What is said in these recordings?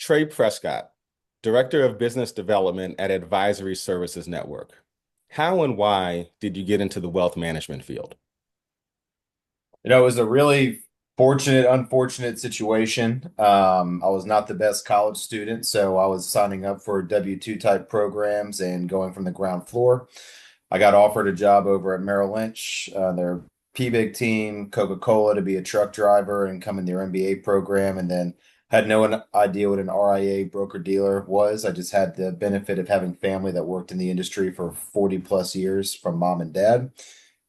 Trey Prescott, Director of Business Development at Advisory Services Network. How and why did you get into the wealth management field? It was a really unfortunate situation. I was not the best college student, so I was signing up for W-2 type programs and going from the ground floor. I got offered a job over at Merrill Lynch, their PBIG team, Coca-Cola to be a truck driver and come in their MBA program, and then had no idea what an RIA broker dealer was. I just had the benefit of having family that worked in the industry for 40 plus years from mom and dad.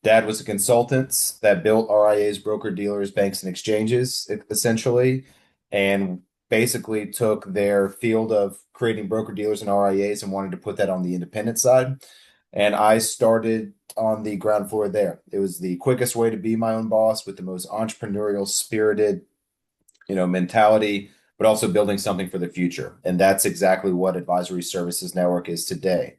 Dad was a consultant that built RIAs, broker dealers, banks, and exchanges, essentially, and basically took their field of creating broker dealers and RIAs and wanted to put that on the independent side. And I started on the ground floor there. It was the quickest way to be my own boss with the most entrepreneurial spirited, mentality, but also building something for the future. And that's exactly what Advisory Services Network is today.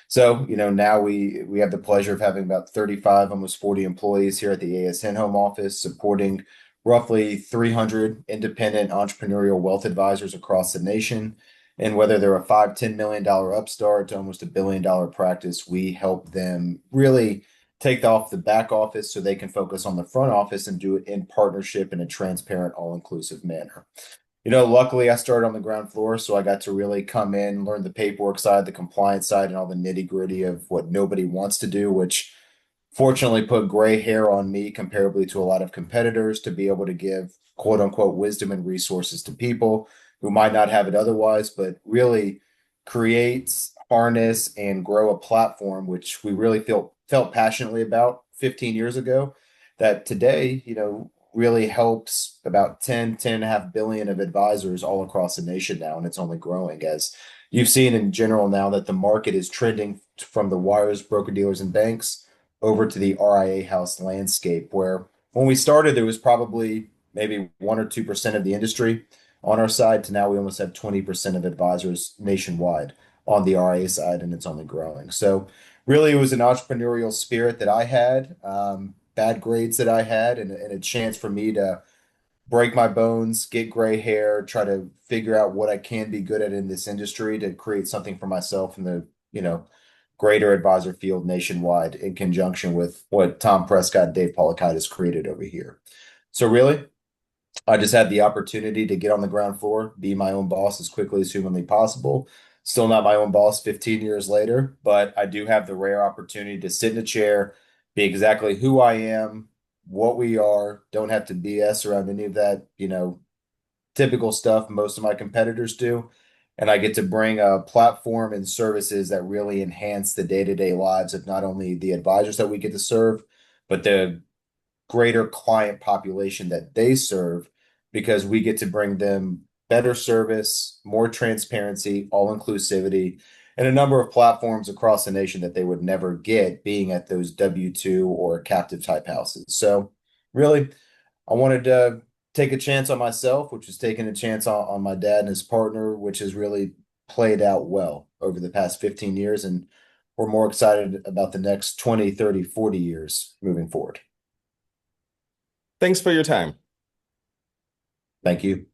So, now we have the pleasure of having about 35, almost 40 employees here at the ASN home office, supporting roughly 300 independent entrepreneurial wealth advisors across the nation. And whether they're a $5, $10 million upstart to almost $1 billion practice, we help them really take off the back office so they can focus on the front office and do it in partnership in a transparent, all-inclusive manner. Luckily I started on the ground floor, so I got to really come in, learn the paperwork side, the compliance side, and all the nitty-gritty of what nobody wants to do, which fortunately put gray hair on me comparably to a lot of competitors to be able to give quote unquote wisdom and resources to people who might not have it otherwise, but really create, harness, and grow a platform, which we really felt passionately about 15 years ago, that today, really helps about 10.5 billion of advisors all across the nation now, and it's only growing as you've seen in general now that the market is trending from the wires, broker dealers, and banks over to the RIA house landscape, where when we started, there was probably maybe 1 or 2% of the industry on our side to now we almost have 20% of advisors nationwide on the RIA side, and it's only growing. So really, it was an entrepreneurial spirit that I had, bad grades that I had, and a chance for me to break my bones, get gray hair, try to figure out what I can be good at in this industry to create something for myself in the, greater advisor field nationwide in conjunction with what Tom Prescott and Dave Pollakite has created over here. So really, I just had the opportunity to get on the ground floor, be my own boss as quickly as humanly possible. Still not my own boss 15 years later, but I do have the rare opportunity to sit in a chair, be exactly who I am, what we are, don't have to BS around any of that, typical stuff most of my competitors do. And I get to bring a platform and services that really enhance the day-to-day lives of not only the advisors that we get to serve, but the greater client population that they serve because we get to bring them better service, more transparency, all inclusivity, and a number of platforms across the nation that they would never get being at those W-2 or captive type houses. So really, I wanted to take a chance on myself, which was taking a chance on my dad and his partner, which has really played out well over the past 15 years. And we're more excited about the next 20, 30, 40 years moving forward. Thanks for your time. Thank you.